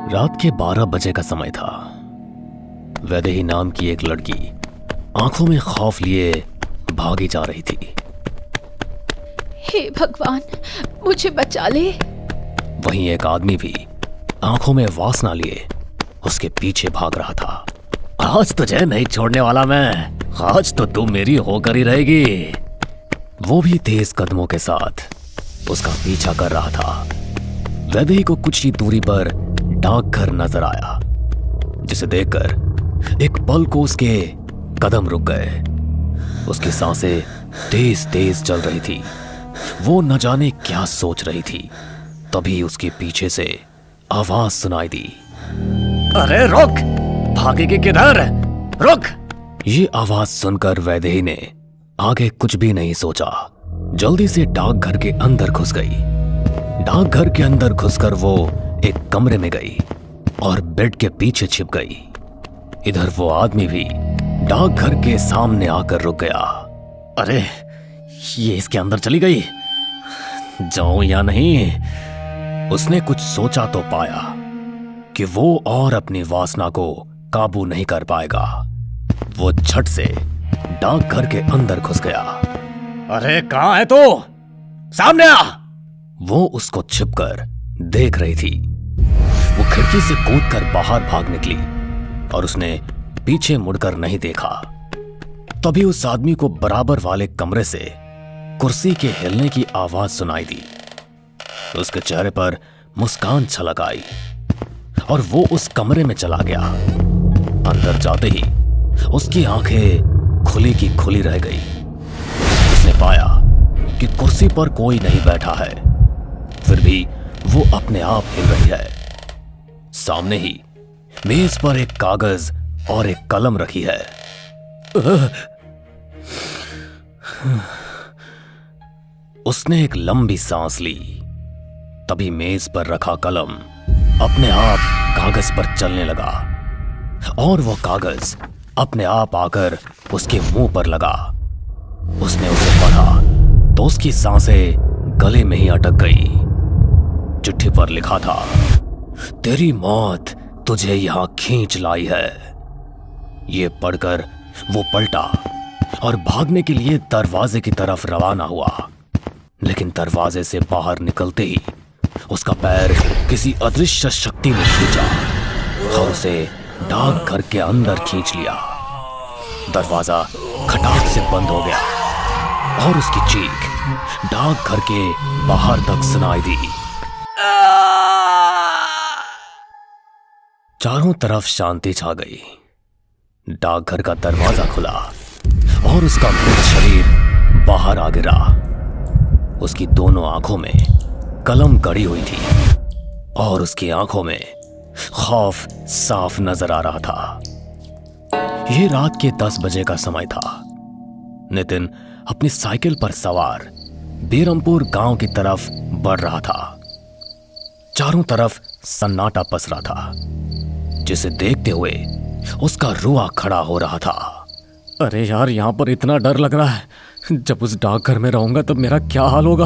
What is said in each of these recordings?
रात के 12 बजे का समय था। वैदेही नाम की एक लड़की आंखों में खौफ लिए भागी जा रही थी। हे भगवान, मुझे बचा ले। वहीं एक आदमी भी आंखों में वासना लिए उसके पीछे भाग रहा था। आज तुझे नहीं छोड़ने वाला मैं, आज तो तू मेरी होकर ही रहेगी। वो भी तेज कदमों के साथ उसका पीछा कर रहा था। वैदेही को कुछ ही दूरी पर डाकघर नजर आया, जिसे देखकर एक पल को उसके कदम रुक गए। उसकी सांसें तेज तेज चल रही थी। वो न जाने क्या सोच रही थी। तभी उसके पीछे से आवाज सुनाई दी, अरे रुक, भागेगी किधर, रुक। ये आवाज सुनकर वैदेही ने आगे कुछ भी नहीं सोचा, जल्दी से डाकघर के अंदर घुस गई। डाकघर के अंदर घुसकर वो एक कमरे में गई और बेड के पीछे छिप गई। इधर वो आदमी भी डाकघर के सामने आकर रुक गया। अरे ये इसके अंदर चली गई, जाऊं या नहीं। उसने कुछ सोचा तो पाया कि वो और अपनी वासना को काबू नहीं कर पाएगा। वो झट से डाकघर के अंदर घुस गया। अरे कहां है तू, सामने आ। वो उसको छिपकर देख रही थी। वो खिड़की से कूदकर बाहर भाग निकली और उसने पीछे मुड़कर नहीं देखा। तभी उस आदमी को बराबर वाले कमरे से कुर्सी के हिलने की आवाज सुनाई दी। उसके चेहरे पर मुस्कान छलक आई और वो उस कमरे में चला गया। अंदर जाते ही उसकी आंखें खुली की खुली रह गई। उसने पाया कि कुर्सी पर कोई नहीं बैठा है, फिर भी वो अपने आप हिल रही है। सामने ही मेज पर एक कागज और एक कलम रखी है। उसने एक लंबी सांस ली। तभी मेज पर रखा कलम अपने आप कागज पर चलने लगा और वो कागज अपने आप आकर उसके मुंह पर लगा। उसने उसे पढ़ा तो उसकी सांसें गले में ही अटक गई। चिट्ठी पर लिखा था, तेरी मौत तुझे यहां खींच लाई है। ये पढ़कर वो पलटा और भागने के लिए दरवाजे की तरफ रवाना हुआ, लेकिन दरवाजे से बाहर निकलते ही उसका पैर किसी अदृश्य शक्ति ने खींचा और उसे डाकघर के अंदर खींच लिया। दरवाजा खटाक से बंद हो गया और उसकी चीख डाकघर के बाहर तक सुनाई दी। चारों तरफ शांति छा गई। डाकघर का दरवाजा खुला और उसका मृत शरीर बाहर आ गिरा। उसकी दोनों आंखों में कलम गड़ी हुई थी और उसकी आंखों में खौफ साफ नजर आ रहा था। यह रात के 10 बजे का समय था। नितिन अपनी साइकिल पर सवार बेरमपुर गांव की तरफ बढ़ रहा था। चारों तरफ सन्नाटा पसरा था, जिसे देखते हुए उसका रुआ खड़ा हो रहा था। अरे यार, यहां पर इतना डर लग रहा है। जब उस डाकघर में रहूंगा तब मेरा क्या हाल होगा।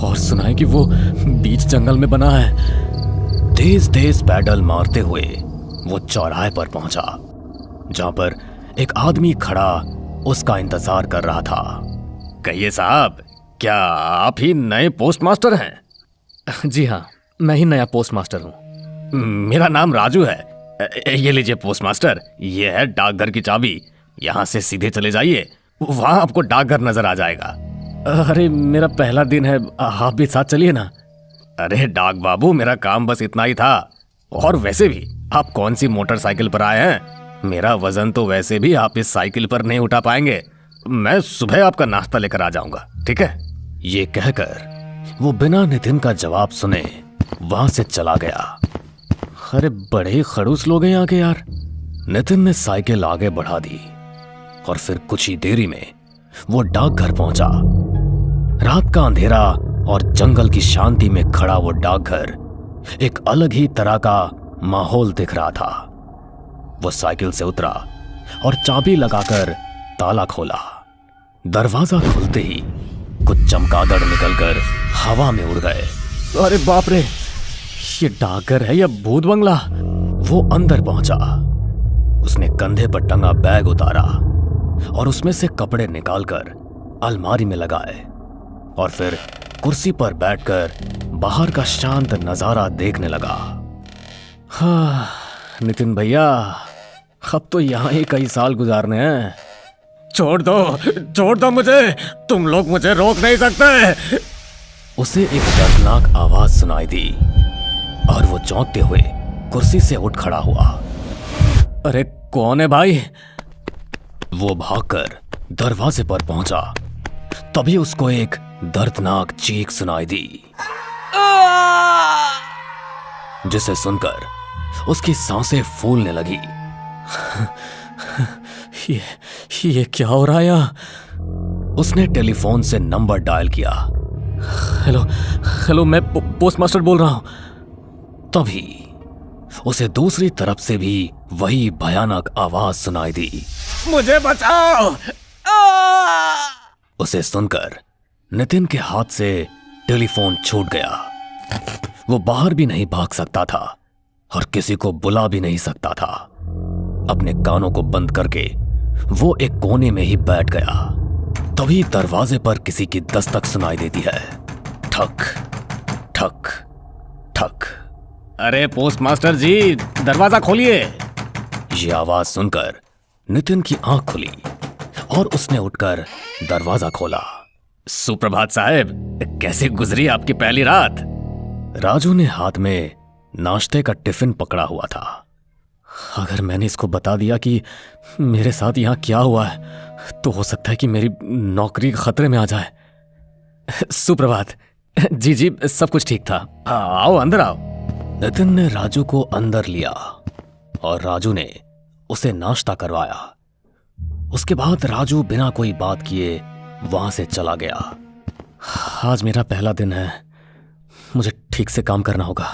और सुना है कि वो बीच जंगल में बना है। तेज तेज पैडल मारते हुए वो चौराहे पर पहुंचा, जहां पर एक आदमी खड़ा उसका इंतजार कर रहा था। कहिए साहब, क्या आप ही नए पोस्टमास्टर हैं? जी हाँ, मैं ही नया पोस्टमास्टर हूँ। मेरा नाम राजू है। ये लीजिए पोस्टमास्टर, ये है डाकघर की चाबी। यहाँ से सीधे चले जाइए, वहां आपको डाकघर नजर आ जाएगा। अरे मेरा पहला दिन है, आप भी साथ चलिए ना। अरे डाक बाबू, मेरा काम बस इतना ही था। और वैसे भी आप कौन सी मोटरसाइकिल पर आए हैं? मेरा वजन तो वैसे भी आप इस साइकिल पर नहीं उठा पाएंगे। मैं सुबह आपका नाश्ता लेकर आ जाऊंगा, ठीक है? ये कहकर वो बिना नितिन का जवाब सुने वहां से चला गया। अरे बड़े ही खड़ूस लोग हैं यहाँ के यार। नितिन ने साइकिल आगे बढ़ा दी और फिर कुछ ही देरी में वो डाकघर पहुंचा। रात का अंधेरा और जंगल की शांति में खड़ा वो डाकघर एक अलग ही तरह का माहौल दिख रहा था। वो साइकिल से उतरा और चाबी लगाकर ताला खोला। दरवाजा खुलते ही कुछ चमगादड़ निकलकर हवा में उड़ गए। अरे बाप रे, ये डाकघर है या भूत बंगला? वो अंदर पहुंचा। उसने कंधे पर टंगा बैग उतारा और उसमें से कपड़े निकालकर अलमारी में लगाए और फिर कुर्सी पर बैठकर बाहर का शांत नजारा देखने लगा। हाँ नितिन भैया, अब तो यहाँ ही कई साल गुजारने हैं। छोड़ दो मुझे, तुम लोग मुझे रोक नहीं सकते। उसे एक दर्दनाक आवाज सुनाई दी और वो चौंकते हुए कुर्सी से उठ खड़ा हुआ। अरे कौन है भाई? वो भागकर दरवाजे पर पहुंचा। तभी उसको एक दर्दनाक चीख सुनाई दी, जिसे सुनकर उसकी सांसें फूलने लगी। ये क्या हो रहा है यहाँ? उसने टेलीफोन से नंबर डायल किया। हेलो, मैं पोस्टमास्टर बोल रहा हूं। तभी उसे दूसरी तरफ से भी वही भयानक आवाज सुनाई दी, मुझे बचाओ! उसे सुनकर नितिन के हाथ से टेलीफोन छूट गया। वो बाहर भी नहीं भाग सकता था और किसी को बुला भी नहीं सकता था। अपने कानों को बंद करके वो एक कोने में ही बैठ गया। तभी दरवाजे पर किसी की दस्तक सुनाई देती है। ठक ठक ठक। अरे पोस्टमास्टर जी, दरवाजा खोलिए। ये आवाज सुनकर नितिन की आंख खुली और उसने उठकर दरवाजा खोला। सुप्रभात साहब, कैसे गुजरी आपकी पहली रात? राजू ने हाथ में नाश्ते का टिफिन पकड़ा हुआ था। अगर मैंने इसको बता दिया कि मेरे साथ यहाँ क्या हुआ है, तो हो सकता है कि मेरी नौकरी खतरे में आ जाए। सुप्रभात। जी, सब कुछ ठीक था। आओ, अंदर आओ। नितिन ने राजू को अंदर लिया और राजू ने उसे नाश्ता करवाया। उसके बाद राजू बिना कोई बात किए वहां से चला गया। आज मेरा पहला दिन है, मुझे ठीक से काम करना होगा।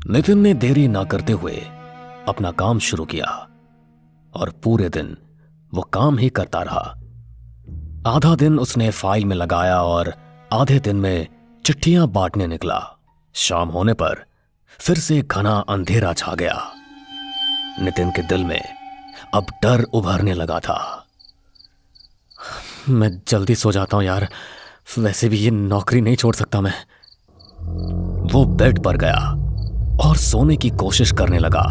नितिन ने देरी ना करते हुए अपना काम शुरू किया और पूरे दिन वो काम ही करता रहा। आधा दिन उसने फाइल में लगाया और आधे दिन में चिट्ठियां बांटने निकला। शाम होने पर फिर से घना अंधेरा छा गया। नितिन के दिल में अब डर उभरने लगा था। मैं जल्दी सो जाता हूं यार, वैसे भी ये नौकरी नहीं छोड़ सकता मैं। वो बेड पर गया और सोने की कोशिश करने लगा।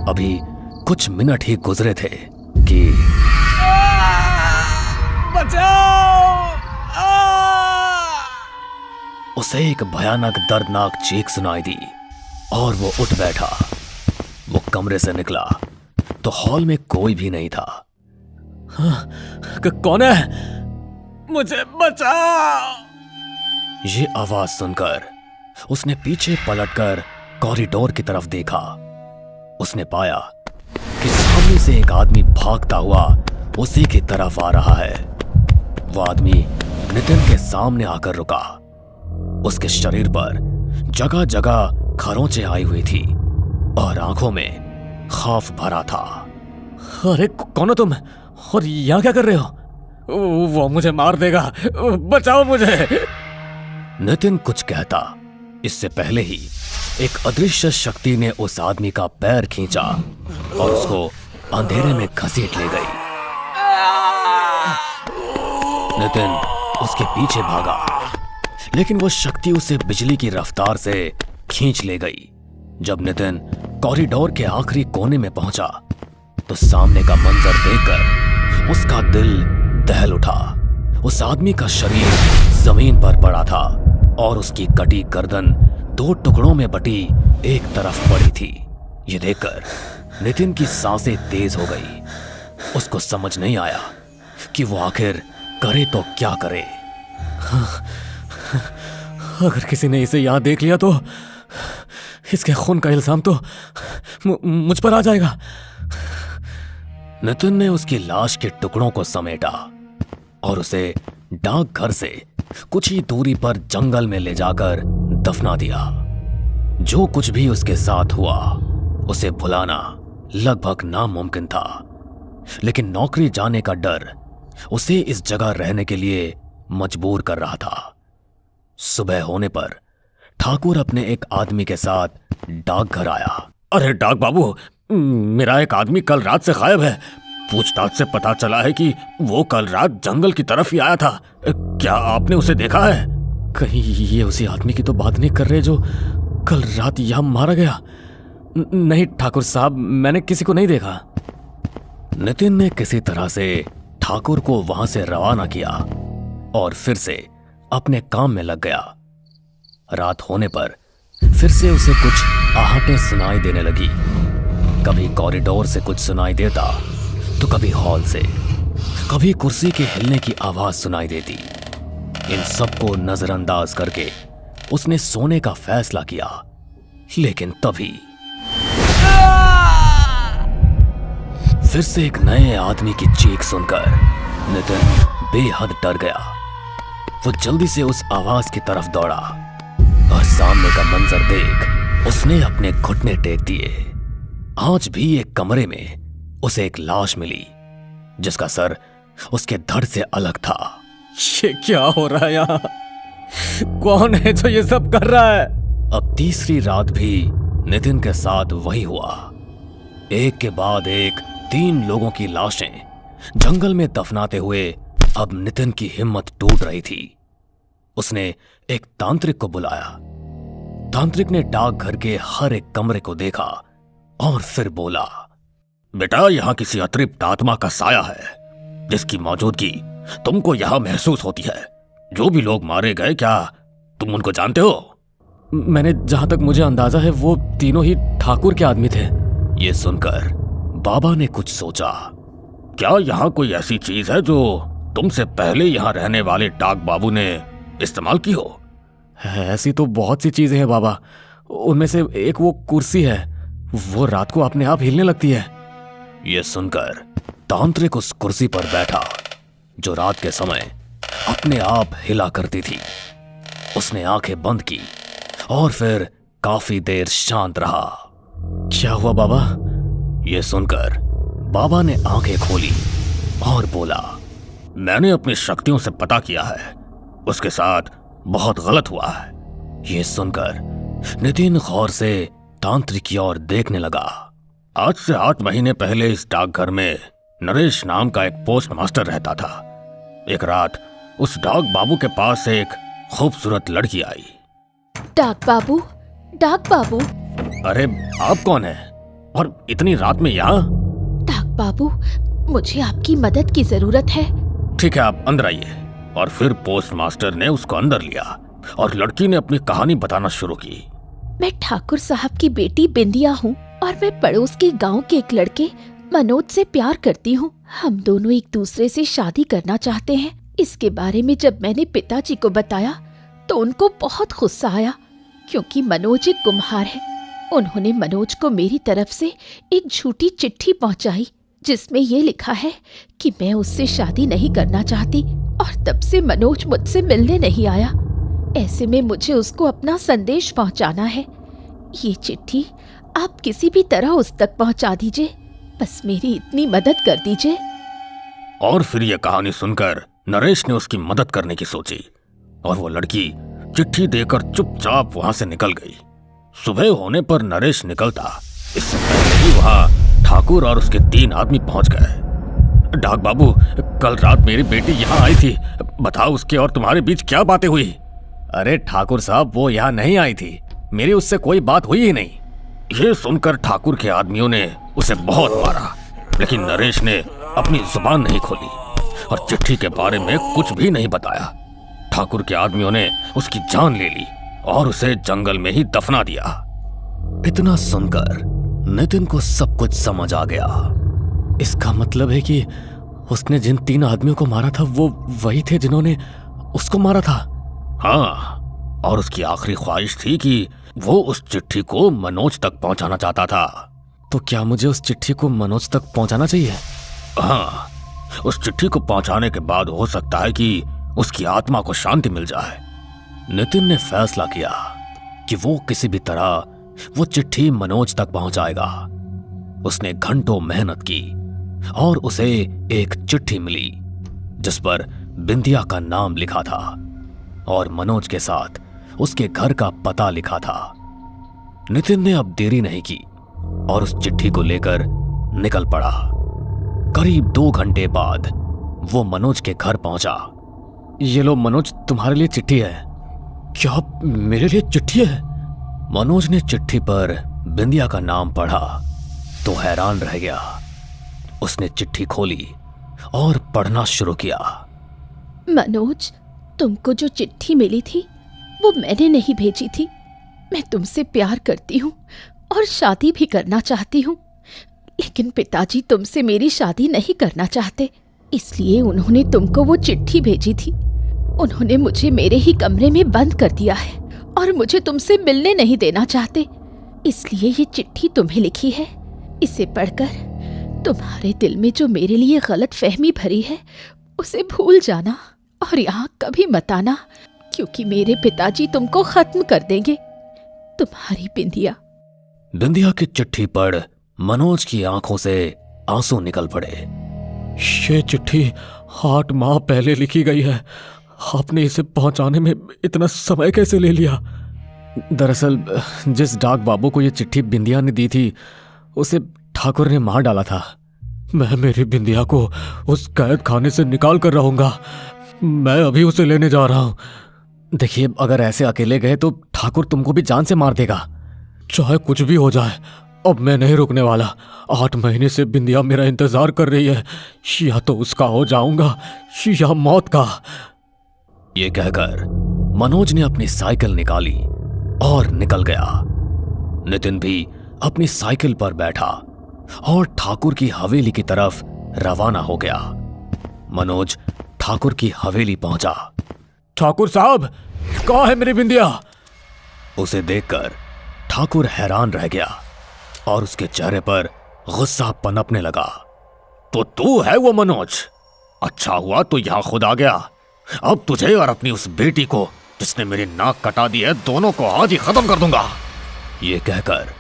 अभी कुछ मिनट ही गुजरे थे कि बचाओ! उसे एक भयानक दर्दनाक चीख सुनाई दी और वो उठ बैठा। वो कमरे से निकला तो हॉल में कोई भी नहीं था। हाँ, कौन है? मुझे बचाओ! ये आवाज सुनकर उसने पीछे पलटकर कॉरिडोर की तरफ देखा। उसने पाया कि सामने से एक आदमी भागता हुआ उसी की तरफ आ रहा है। वो आदमी नितिन के सामने आकर रुका। उसके शरीर पर जगह जगह खरोंचें आई हुई थी और आंखों में खौफ भरा था। अरे कौन हो तुम और यहाँ क्या कर रहे हो? वो मुझे मार देगा, बचाओ मुझे! नितिन कुछ कहता इससे पहले ही एक अदृश्य शक्ति ने उस आदमी का पैर खींचा और उसको अंधेरे में घसीट ले गई। नितिन उसके पीछे भागा, लेकिन वो शक्ति उसे बिजली की रफ्तार से खींच ले गई। जब नितिन कॉरिडोर के आखिरी कोने में पहुंचा तो सामने का मंजर देखकर उसका दिल दहल उठा। उस आदमी का शरीर जमीन पर पड़ा था और उसकी कटी गर्दन दो टुकड़ों में बटी एक तरफ पड़ी थी। ये देखकर नितिन की सांसें तेज हो गई। उसको समझ नहीं आया कि वो आखिर करे तो क्या करे। अगर किसी ने इसे यहाँ देख लिया तो इसके खून का इल्जाम तो मुझ पर आ जाएगा। नितिन ने उसकी लाश के टुकड़ों को समेटा और उसे डाकघर से कुछ ही दूरी पर जंगल में ले जाकर दफना दिया। जो कुछ भी उसके साथ हुआ उसे भुलाना लगभग नामुमकिन था, लेकिन नौकरी जाने का डर उसे इस जगह रहने के लिए मजबूर कर रहा था। सुबह होने पर ठाकुर अपने एक आदमी के साथ डाकघर आया। अरे डाक बाबू, मेरा एक आदमी कल रात से गायब है। पूछताछ से पता चला है कि वो कल रात जंगल की तरफ ही आया था। क्या आपने उसे देखा है? कहीं ये उसी आदमी की तो बात नहीं कर रहे जो कल रात यहां मारा गया? नहीं ठाकुर साहब, मैंने किसी को नहीं देखा। नितिन ने किसी तरह से ठाकुर को वहां से रवाना किया और फिर से अपने काम में लग गया। रात होने पर फिर से उसे कुछ आहटें सुनाई देने लगी। कभी कॉरिडोर से कुछ सुनाई देता तो कभी हॉल से, कभी कुर्सी के हिलने की आवाज सुनाई देती। इन सबको नजरअंदाज करके उसने सोने का फैसला किया, लेकिन तभी फिर से एक नए आदमी की चीख सुनकर नितिन बेहद डर गया। वो जल्दी से उस आवाज की तरफ दौड़ा और सामने का मंजर देख उसने अपने घुटने टेक दिए। आज भी एक कमरे में उसे एक लाश मिली जिसका सर उसके धड़ से अलग था। ये क्या हो रहा है यहाँ? कौन है जो ये सब कर रहा है? अब तीसरी रात भी नितिन के साथ वही हुआ। एक के बाद एक 3 लोगों की लाशें जंगल में दफनाते हुए अब नितिन की हिम्मत टूट रही थी। उसने एक तांत्रिक को बुलाया। तांत्रिक ने डाकघर के हर एक कमरे को देखा और फिर बोला, बेटा, यहां किसी अतृप्त आत्मा का साया है जिसकी मौजूदगी तुमको यहां महसूस होती है। जो भी लोग मारे गए, क्या तुम उनको जानते हो? मैंने जहां तक मुझे अंदाजा है वो तीनों ही ठाकुर के आदमी थे। ये सुनकर बाबा ने कुछ सोचा। क्या यहाँ कोई ऐसी चीज है जो तुमसे पहले यहाँ रहने वाले डाक बाबू ने इस्तेमाल की हो? ऐसी तो बहुत सी चीजें हैं बाबा। उनमें से एक वो कुर्सी है, वो रात को अपने आप हिलने लगती है। यह सुनकर तांत्रिक उस कुर्सी पर बैठा जो रात के समय अपने आप हिला करती थी। उसने आंखें बंद की और फिर काफी देर शांत रहा। क्या हुआ बाबा? यह सुनकर बाबा ने आंखें खोली और बोला, मैंने अपनी शक्तियों से पता किया है, उसके साथ बहुत गलत हुआ है। यह सुनकर नितिन गौर से तांत्रिक की ओर देखने लगा। आज से 8 महीने पहले इस डाकघर में नरेश नाम का एक पोस्ट मास्टर रहता था। एक रात उस डाक बाबू के पास एक खूबसूरत लड़की आई। डाक बाबू, डाक बाबू। अरे आप कौन है और इतनी रात में यहाँ? डाक बाबू, मुझे आपकी मदद की जरूरत है। ठीक है, आप अंदर आइए। और फिर पोस्ट मास्टर ने उसको अंदर लिया और लड़की ने अपनी कहानी बताना शुरू की। मैं ठाकुर साहब की बेटी बिंदिया हूँ और मैं पड़ोस के गांव के एक लड़के मनोज से प्यार करती हूँ। हम दोनों एक दूसरे से शादी करना चाहते हैं। इसके बारे में जब मैंने पिताजी को बताया तो उनको बहुत गुस्सा आया, क्योंकि मनोज एक कुम्हार है। उन्होंने मनोज को मेरी तरफ से एक झूठी चिट्ठी पहुंचाई जिसमें ये लिखा है कि मैं उससे शादी नहीं करना चाहती, और तब से मनोज मुझसे मिलने नहीं आया। ऐसे में मुझे उसको अपना संदेश पहुंचाना है। ये चिट्ठी आप किसी भी तरह उस तक पहुंचा दीजिए। बस मेरी इतनी मदद कर दीजिए। और फिर यह कहानी सुनकर नरेश ने उसकी मदद करने की सोची और वो लड़की चिट्ठी देकर चुपचाप वहां से निकल गई। सुबह होने पर नरेश निकलता, इससे पहले ही वहां ठाकुर और उसके 3 आदमी पहुंच गए। डाक बाबू, कल रात मेरी बेटी यहाँ आई थी, बताओ उसके और तुम्हारे बीच क्या बातें हुई? अरे ठाकुर साहब, वो यहाँ नहीं आई थी, मेरी उससे कोई बात हुई ही नहीं। ये सुनकर ठाकुर के आदमियों ने उसे बहुत मारा, लेकिन नरेश ने अपनी जुबान नहीं खोली और चिट्ठी के बारे में कुछ भी नहीं बताया। ठाकुर के आदमियों ने उसकी जान ले ली और उसे जंगल में ही दफना दिया। इतना सुनकर नितिन को सब कुछ समझ आ गया। इसका मतलब है कि उसने जिन 3 आदमियों को मारा था वो वही थे जिन्होंने उसको मारा था। हाँ, और उसकी आखिरी ख्वाहिश थी कि वो उस चिट्ठी को मनोज तक पहुंचाना चाहता था। तो क्या मुझे उस चिट्ठी को मनोज तक पहुंचाना चाहिए? हाँ, उस चिट्ठी को पहुंचाने के बाद हो सकता है कि उसकी आत्मा को शांति मिल जाए। नितिन ने फैसला किया कि वो किसी भी तरह वो चिट्ठी मनोज तक पहुंचाएगा। उसने घंटों मेहनत की और उसे एक चिट्ठी मिली जिस पर बिंदिया का नाम लिखा था और मनोज के साथ उसके घर का पता लिखा था। नितिन ने अब देरी नहीं की और उस चिट्ठी को लेकर निकल पड़ा। करीब 2 घंटे बाद वो मनोज के घर पहुंचा। ये लो मनोज, तुम्हारे लिए चिट्ठी है। क्या मेरे लिए चिट्ठी है? मनोज ने चिट्ठी पर बिंदिया का नाम पढ़ा तो हैरान रह गया। उसने चिट्ठी खोली और पढ़ना शुरू किया। मनोज, तुमको जो चिट्ठी मिली थी वो मैंने नहीं भेजी थी। मैं तुमसे प्यार करती हूँ और शादी भी करना चाहती हूँ, लेकिन पिताजी तुमसे मेरी शादी नहीं करना चाहते, इसलिए उन्होंने तुमको वो चिट्ठी भेजी थी। उन्होंने मुझे मेरे ही कमरे में बंद कर दिया है और मुझे तुमसे मिलने नहीं देना चाहते, इसलिए ये चिट्ठी तुम्हें लिखी है। इसे पढ़कर तुम्हारे दिल में जो मेरे लिए गलत फहमी भरी है उसे भूल जाना और यहाँ कभी मत आना, क्योंकि मेरे पिताजी तुमको खत्म कर देंगे। तुम्हारी बिंदिया। बिंदिया की चिट्ठी पढ़ मनोज की आंखों से आंसू निकल पड़े। ये चिट्ठी 8 माह पहले लिखी गई है। आपने इसे पहुंचाने में इतना समय कैसे ले लिया? दरअसल जिस डाक बाबू को ये चिट्ठी बिंदिया ने दी थी उसे ठाकुर ने मार डाला था। मैं मेरी बिंदिया को उस कैद खाने से निकाल कर रहूंगा। मैं अभी उसे लेने जा रहा हूं। देखिए, अगर ऐसे अकेले गए तो ठाकुर तुमको भी जान से मार देगा। चाहे कुछ भी हो जाए, अब मैं नहीं रुकने वाला। 8 महीने से बिंदिया मेरा इंतजार कर रही है। या तो उसका हो जाऊंगा या मौत का। ये कहकर मनोज ने अपनी साइकिल निकाली और निकल गया। नितिन भी अपनी साइकिल पर बैठा और ठाकुर की हवेली की तरफ रवाना हो गया। मनोज ठाकुर की हवेली पहुंचा। ठाकुर साहब, कहाँ है मेरी बिंदिया? उसे देखकर ठाकुर हैरान रह गया और उसके चेहरे पर गुस्सा पनपने लगा। तो तू है वो मनोज? अच्छा हुआ तो यहां खुद आ गया। अब तुझे और अपनी उस बेटी को जिसने मेरी नाक कटा दी है, दोनों को आज ही खत्म कर दूंगा। ये कहकर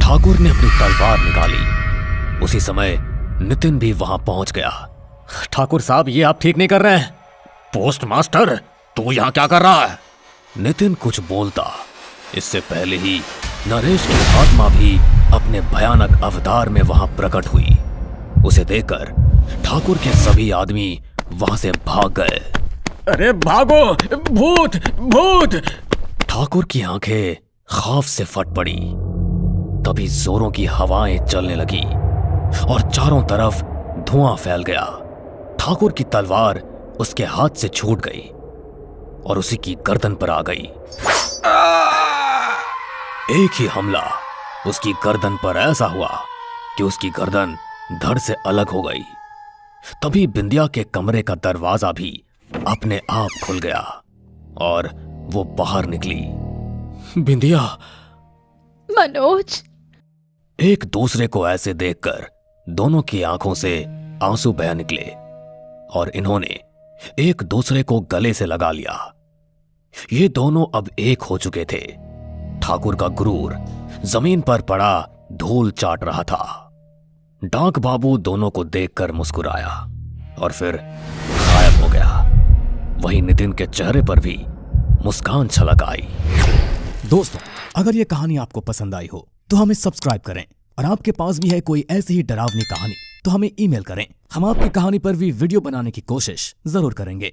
ठाकुर ने अपनी तलवार निकाली। उसी समय नितिन भी वहां पहुंच गया। ठाकुर साहब, ये आप ठीक नहीं कर रहे हैं। पोस्टमास्टर, तू यहां क्या कर रहा है? नितिन कुछ बोलता इससे पहले ही नरेश की आत्मा भी अपने भयानक अवतार में वहां प्रकट हुई। उसे देखकर ठाकुर के सभी आदमी वहां से भाग गए। अरे भागो, भूत भूत! ठाकुर की आंखें खौफ से फट पड़ी। तभी जोरों की हवाएं चलने लगी और चारों तरफ धुआं फैल गया। ठाकुर की तलवार उसके हाथ से छूट गई और उसी की गर्दन पर आ गई। एक ही हमला उसकी गर्दन पर ऐसा हुआ कि उसकी गर्दन धड़ से अलग हो गई। तभी बिंदिया के कमरे का दरवाजा भी अपने आप खुल गया और वो बाहर निकली। बिंदिया! मनोज! एक दूसरे को ऐसे देखकर दोनों की आंखों से आंसू बह निकले और इन्होंने एक दूसरे को गले से लगा लिया। ये दोनों अब एक हो चुके थे। ठाकुर का गुरूर जमीन पर पड़ा धूल चाट रहा था। डाक बाबू दोनों को देखकर मुस्कुराया और फिर गायब हो गया। वहीं नितिन के चेहरे पर भी मुस्कान छलक आई। दोस्तों, अगर ये कहानी आपको पसंद आई हो तो हमें सब्सक्राइब करें और आपके पास भी है कोई ऐसी ही डरावनी कहानी तो हमें ईमेल करें। हम आपकी कहानी पर भी वीडियो बनाने की कोशिश जरूर करेंगे।